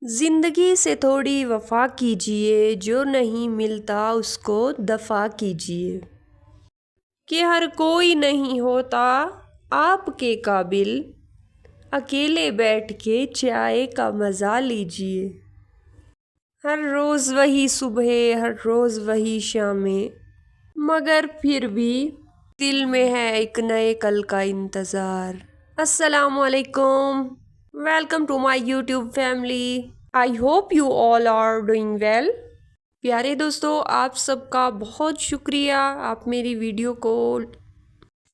जिंदगी से थोड़ी वफा कीजिए, जो नहीं मिलता उसको दफा कीजिए। कि हर कोई नहीं होता आपके काबिल, अकेले बैठ के चाय का मज़ा लीजिए। हर रोज़ वही सुबह, हर रोज़ वही शामें, मगर फिर भी दिल में है एक नए कल का इंतज़ार। अस्सलामुअलैकुम, welcome to my YouTube family. I hope you all are doing well. प्यारे दोस्तों, आप सबका बहुत शुक्रिया, आप मेरी वीडियो को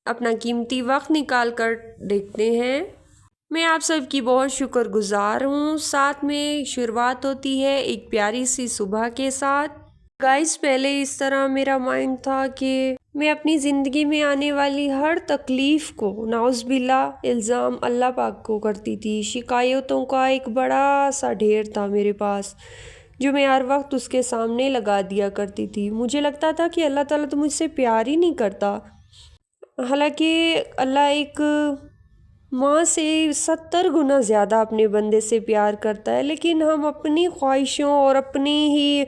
अपना कीमती वक्त निकाल कर देखते हैं। मैं आप सबकी बहुत शुक्रगुजार हूँ। साथ में शुरुआत होती है एक प्यारी सी सुबह के साथ। गाइस, पहले इस तरह मेरा माइंड था कि मैं अपनी ज़िंदगी में आने वाली हर तकलीफ़ को नाउज़बिल्ला इल्ज़ाम अल्लाह पाक को करती थी। शिकायतों का एक बड़ा सा ढेर था मेरे पास, जो मैं हर वक्त उसके सामने लगा दिया करती थी। मुझे लगता था कि अल्लाह ताला तो मुझसे प्यार ही नहीं करता। हालांकि अल्लाह एक माँ से 70 गुना ज़्यादा अपने बंदे से प्यार करता है, लेकिन हम अपनी ख्वाहिशों और अपनी ही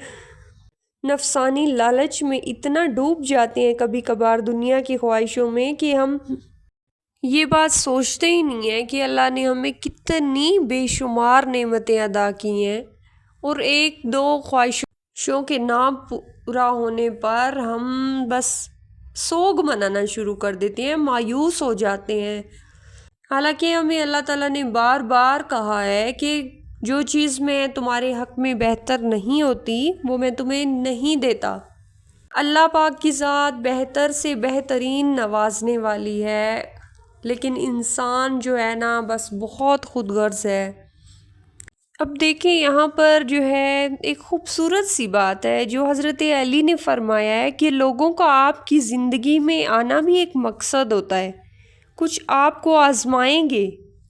नफसानी लालच में इतना डूब जाते हैं कभी कभार दुनिया की ख्वाहिशों में कि हम ये बात सोचते ही नहीं है कि अल्लाह ने हमें कितनी बेशुमार नेमतें अदा की हैं, और एक दो ख्वाहिशों के ना पूरा होने पर हम बस सोग मनाना शुरू कर देते हैं, मायूस हो जाते हैं। हालांकि हमें अल्लाह ताला ने बार बार कहा है कि जो चीज़ मैं तुम्हारे हक़ में बेहतर नहीं होती वो मैं तुम्हें नहीं देता। अल्लाह पाक की ज़ात बेहतर से बेहतरीन नवाजने वाली है, लेकिन इंसान जो है ना, बस बहुत खुदगर्ज़ है। अब देखें, यहाँ पर जो है एक ख़ूबसूरत सी बात है जो हज़रत अली ने फ़रमाया है कि लोगों का आपकी ज़िंदगी में आना भी एक मकसद होता है। कुछ आपको आज़माएंगे,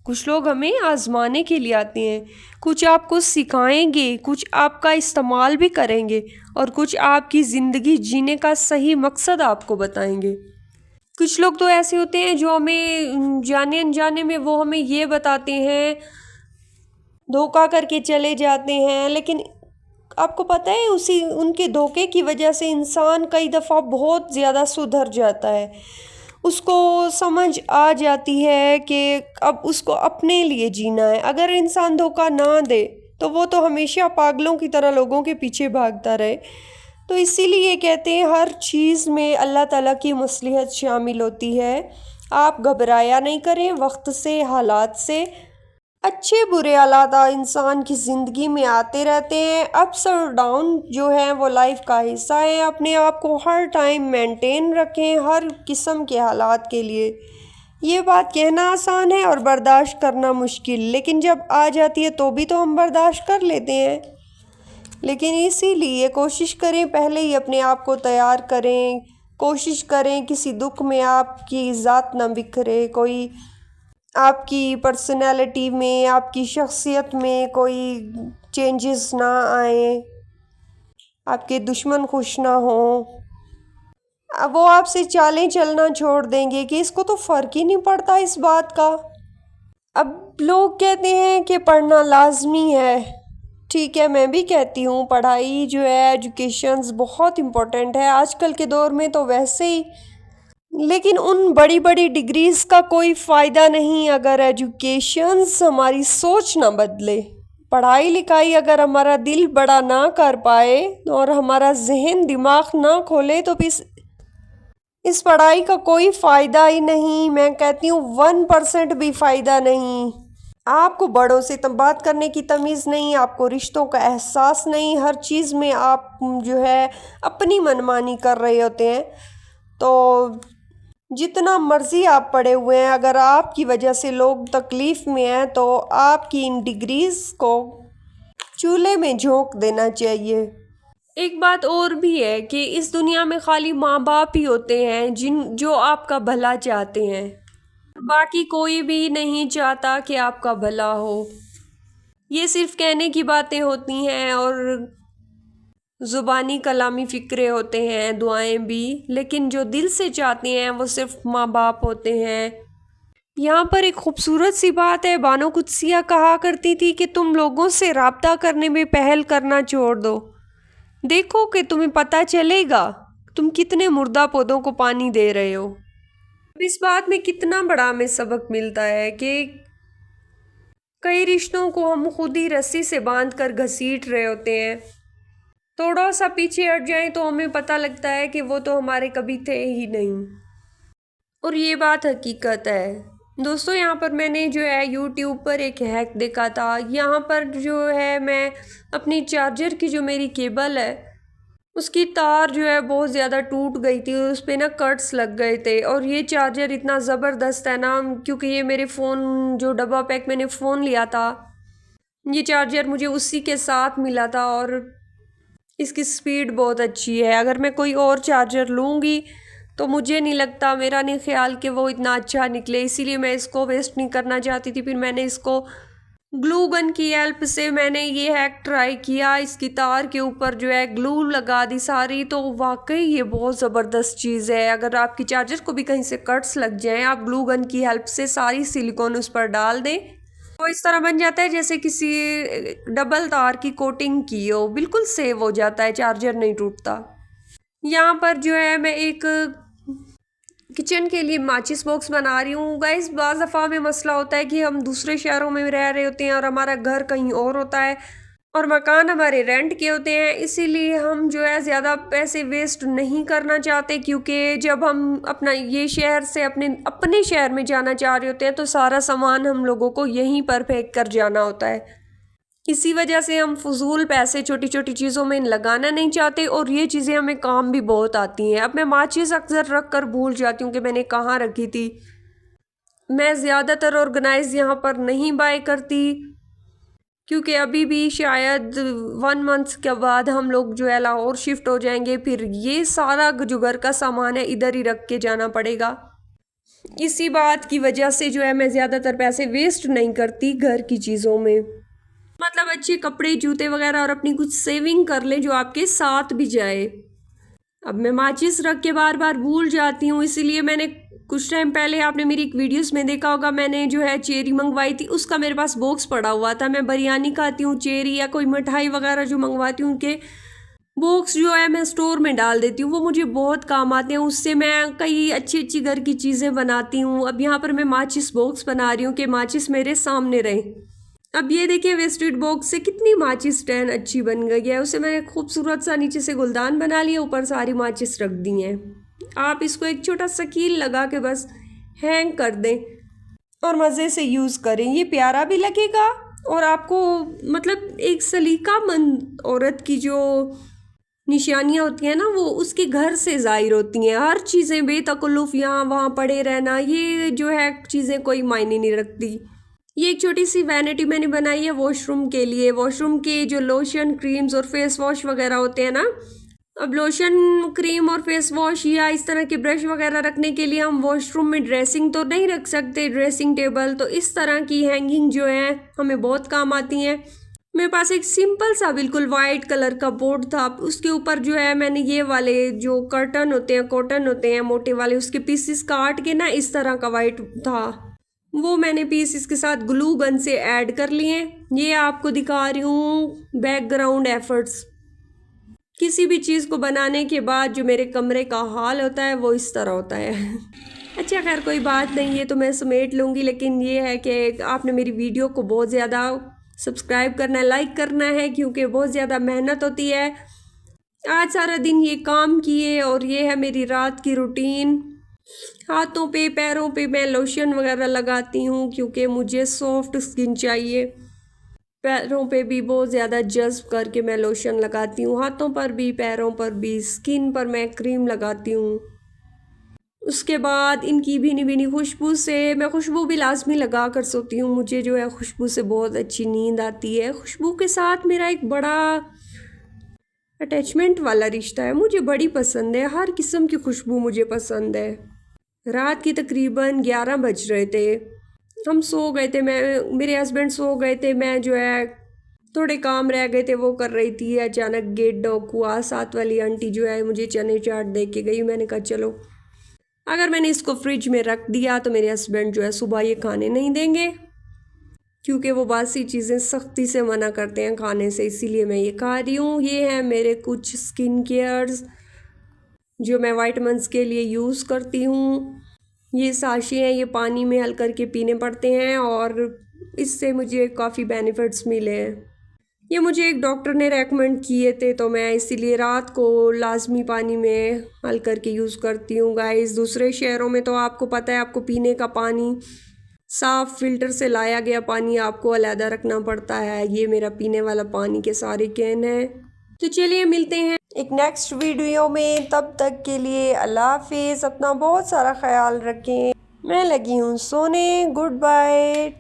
कुछ लोग हमें आज़माने के लिए आते हैं, कुछ आपको सिखाएंगे, कुछ आपका इस्तेमाल भी करेंगे, और कुछ आपकी ज़िंदगी जीने का सही मकसद आपको बताएंगे। कुछ लोग तो ऐसे होते हैं जो हमें जाने अनजाने में वो हमें ये बताते हैं, धोखा करके चले जाते हैं, लेकिन आपको पता है उसी उनके धोखे की वजह से इंसान कई दफ़ा बहुत ज़्यादा सुधर जाता है। उसको समझ आ जाती है कि अब उसको अपने लिए जीना है। अगर इंसान धोखा ना दे तो वो तो हमेशा पागलों की तरह लोगों के पीछे भागता रहे। तो इसीलिए कहते हैं हर चीज़ में अल्लाह ताला की मसलिहत शामिल होती है। आप घबराया नहीं करें वक्त से, हालात से। अच्छे बुरे हालात इंसान की ज़िंदगी में आते रहते हैं। अप्स और डाउन जो है वो लाइफ का हिस्सा है। अपने आप को हर टाइम मेंटेन रखें हर किस्म के हालात के लिए। ये बात कहना आसान है और बर्दाश्त करना मुश्किल, लेकिन जब आ जाती है तो भी तो हम बर्दाश्त कर लेते हैं। लेकिन इसीलिए कोशिश करें, पहले ही अपने आप को तैयार करें। कोशिश करें किसी दुख में आपकी ज़ात ना बिखरे, कोई आपकी पर्सनैलिटी में, आपकी शख्सियत में कोई चेंजेस ना आए, आपके दुश्मन खुश ना हों। अब वो आपसे चालें चलना छोड़ देंगे कि इसको तो फ़र्क ही नहीं पड़ता इस बात का। अब लोग कहते हैं कि पढ़ना लाजमी है। ठीक है, मैं भी कहती हूँ पढ़ाई जो है, एजुकेशंस बहुत इम्पोर्टेंट है आजकल के दौर में तो वैसे ही। लेकिन उन बड़ी बड़ी डिग्रीज़ का कोई फ़ायदा नहीं अगर एजुकेशंस हमारी सोच ना बदले। पढ़ाई लिखाई अगर हमारा दिल बड़ा ना कर पाए और हमारा जहन दिमाग ना खोले तो फिर इस पढ़ाई का कोई फ़ायदा ही नहीं। मैं कहती हूँ 1% भी फ़ायदा नहीं। आपको बड़ों से तब बात करने की तमीज़ नहीं, आपको रिश्तों का एहसास नहीं, हर चीज़ में आप जो है अपनी मनमानी कर रहे होते हैं। तो जितना मर्ज़ी आप पढ़े हुए हैं, अगर आपकी वजह से लोग तकलीफ़ में हैं तो आपकी इन डिग्रीज़ को चूल्हे में झोंक देना चाहिए। एक बात और भी है कि इस दुनिया में खाली माँ बाप ही होते हैं जो आपका भला चाहते हैं। बाकी कोई भी नहीं चाहता कि आपका भला हो। ये सिर्फ कहने की बातें होती हैं और ज़ुबानी कलामी फ़िक्रे होते हैं, दुआएं भी, लेकिन जो दिल से चाहते हैं वो सिर्फ माँ बाप होते हैं। यहाँ पर एक खूबसूरत सी बात है, बानो कुद्सिया कहा करती थी कि तुम लोगों से राब्ता करने में पहल करना छोड़ दो, देखो कि तुम्हें पता चलेगा तुम कितने मुर्दा पौधों को पानी दे रहे हो। अब इस बात में कितना बड़ा हमें सबक मिलता है कि कई रिश्तों को हम खुद ही रस्सी से बांध कर घसीट रहे होते हैं। थोड़ा सा पीछे हट जाएं तो हमें पता लगता है कि वो तो हमारे कभी थे ही नहीं, और ये बात हकीकत है। दोस्तों, यहाँ पर मैंने जो है यूट्यूब पर एक हैक देखा था। यहाँ पर जो है मैं अपनी चार्जर की जो मेरी केबल है उसकी तार जो है बहुत ज़्यादा टूट गई थी, उस पर ना कट्स लग गए थे। और ये चार्जर इतना ज़बरदस्त है ना, क्योंकि ये मेरे फ़ोन जो डब्बा पैक मैंने फ़ोन लिया था, ये चार्जर मुझे उसी के साथ मिला था और इसकी स्पीड बहुत अच्छी है। अगर मैं कोई और चार्जर लूँगी तो मुझे नहीं लगता, मेरा नहीं ख्याल कि वो इतना अच्छा निकले, इसीलिए मैं इसको वेस्ट नहीं करना चाहती थी। फिर मैंने इसको ग्लू गन की हेल्प से मैंने ये हैक ट्राई किया, इसकी तार के ऊपर जो है ग्लू लगा दी सारी। तो वाकई ये बहुत ज़बरदस्त चीज़ है। अगर आपकी चार्जर को भी कहीं से कट्स लग जाएं, आप ग्लू गन की हेल्प से सारी सिलिकॉन उस पर डाल दें, तो इस तरह बन जाता है जैसे किसी डबल तार की कोटिंग की हो, बिल्कुल सेव हो जाता है, चार्जर नहीं टूटता। यहाँ पर जो है मैं एक किचन के लिए माचिस बॉक्स बना रही हूँ। गाइस, बाज़ दफ़ा में मसला होता है कि हम दूसरे शहरों में रह रहे होते हैं और हमारा घर कहीं और होता है और मकान हमारे रेंट के होते हैं, इसीलिए हम जो है ज़्यादा पैसे वेस्ट नहीं करना चाहते, क्योंकि जब हम अपना ये शहर से अपने शहर में जाना चाह रहे होते हैं तो सारा सामान हम लोगों को यहीं पर फेंक कर जाना होता है। इसी वजह से हम फजूल पैसे छोटी छोटी चीज़ों में लगाना नहीं चाहते, और ये चीज़ें हमें काम भी बहुत आती हैं। अब मैं माचिस अक्सर रख कर भूल जाती हूँ कि मैंने कहाँ रखी थी। मैं ज़्यादातर ऑर्गेनाइज यहाँ पर नहीं बाय करती, क्योंकि अभी भी शायद 1 मंथ के बाद हम लोग जो है लाहौर शिफ्ट हो जाएंगे, फिर ये सारा जो घर का सामान है इधर ही रख के जाना पड़ेगा। इसी बात की वजह से जो है मैं ज़्यादातर पैसे वेस्ट नहीं करती घर की चीज़ों में। मतलब अच्छे कपड़े, जूते वगैरह, और अपनी कुछ सेविंग कर ले जो आपके साथ भी जाए। अब मैं माचिस रख के बार बार भूल जाती हूँ, इसीलिए मैंने कुछ टाइम पहले, आपने मेरी एक वीडियोस में देखा होगा, मैंने जो है चेरी मंगवाई थी, उसका मेरे पास बॉक्स पड़ा हुआ था। मैं बिरयानी खाती हूँ, चेरी या कोई मिठाई वगैरह जो मंगवाती हूँ, उनके बॉक्स जो है मैं स्टोर में डाल देती हूँ, वो मुझे बहुत काम आते हैं। उससे मैं कई अच्छी अच्छी घर की चीज़ें बनाती हूँ। अब यहाँ पर मैं माचिस बॉक्स बना रही हूँ कि माचिस मेरे सामने रहे। अब ये देखिए वेस्टेड बॉक्स से कितनी माचिस स्टैंड अच्छी बन गई है। उसे मैंने खूबसूरत सा नीचे से गुलदान बना लिया, ऊपर सारी माचिस रख दी हैं। आप इसको एक छोटा सा कील लगा के बस हैंग कर दें और मज़े से यूज़ करें, ये प्यारा भी लगेगा और आपको मतलब एक सलीकामंद औरत की जो निशानियाँ होती हैं ना, वो उसके घर से ज़ाहिर होती हैं। हर चीज़ें बेतकल्लुफ़ यहाँ वहाँ पड़े रहना, ये जो है चीज़ें कोई मायने नहीं रखती। ये एक छोटी सी वैनिटी मैंने बनाई है वॉशरूम के लिए। वॉशरूम के जो लोशन, क्रीम्स और फेस वॉश वगैरह होते हैं ना, अब लोशन, क्रीम और फेस वॉश या इस तरह के ब्रश वगैरह रखने के लिए हम वॉशरूम में ड्रेसिंग तो नहीं रख सकते, ड्रेसिंग टेबल, तो इस तरह की हैंगिंग जो है हमें बहुत काम आती हैं। मेरे पास एक सिंपल सा बिल्कुल वाइट कलर का बोर्ड था, उसके ऊपर जो है मैंने ये वाले जो कर्टन होते हैं, कॉटन होते हैं मोटे वाले, उसके पीसेस काट के ना इस तरह का वाइट था, वो मैंने पीस इसके साथ ग्लू गन से ऐड कर लिए। ये आपको दिखा रही हूँ बैकग्राउंड एफर्ट्स। किसी भी चीज़ को बनाने के बाद जो मेरे कमरे का हाल होता है वो इस तरह होता है। अच्छा, खैर कोई बात नहीं, ये तो मैं समेट लूँगी, लेकिन ये है कि आपने मेरी वीडियो को बहुत ज़्यादा सब्सक्राइब करना है, लाइक करना है, क्योंकि बहुत ज़्यादा मेहनत होती है। आज सारा दिन ये काम किए और ये है मेरी रात की रूटीन। हाथों पे, पैरों पे मैं लोशन वगैरह लगाती हूँ, क्योंकि मुझे सॉफ्ट स्किन चाहिए। पैरों पे भी बहुत ज़्यादा जज्ब करके मैं लोशन लगाती हूँ, हाथों पर भी, पैरों पर भी, स्किन पर मैं क्रीम लगाती हूँ। उसके बाद इनकी भीनी भीनी खुशबू से, मैं खुशबू भी लाजमी लगा कर सोती हूँ, मुझे जो है खुशबू से बहुत अच्छी नींद आती है। खुशबू के साथ मेरा एक बड़ा अटैचमेंट वाला रिश्ता है, मुझे बड़ी पसंद है, हर किस्म की खुशबू मुझे पसंद है। रात की तकरीबन 11 बज रहे थे, हम सो गए थे, मेरे हस्बैंड सो गए थे, मैं जो है थोड़े काम रह गए थे वो कर रही थी। अचानक गेट नॉक हुआ, साथ वाली आंटी जो है मुझे चने चाट दे के गई। मैंने कहा चलो अगर मैंने इसको फ्रिज में रख दिया तो मेरे हस्बैंड जो है सुबह ये खाने नहीं देंगे, क्योंकि वो बासी चीज़ें सख्ती से मना करते हैं खाने से, इसीलिए मैं ये खा रही हूँ। ये हैं मेरे कुछ स्किन केयर्स जो मैं वाइटमिन्स के लिए यूज़ करती हूँ। ये साशे हैं, ये पानी में हल करके पीने पड़ते हैं और इससे मुझे काफ़ी बेनिफिट्स मिले हैं। ये मुझे एक डॉक्टर ने रेकमेंड किए थे, तो मैं इसीलिए रात को लाजमी पानी में हल करके यूज़ करती हूँ गाइस। दूसरे शहरों में तो आपको पता है, आपको पीने का पानी साफ़ फ़िल्टर से लाया गया पानी आपको अलहदा रखना पड़ता है। ये मेरा पीने वाला पानी के सारे कैन हैं। तो चलिए मिलते हैं एक नेक्स्ट वीडियो में, तब तक के लिए अल्लाह हाफिज़। अपना बहुत सारा ख्याल रखें। मैं लगी हूँ सोने। Good bye.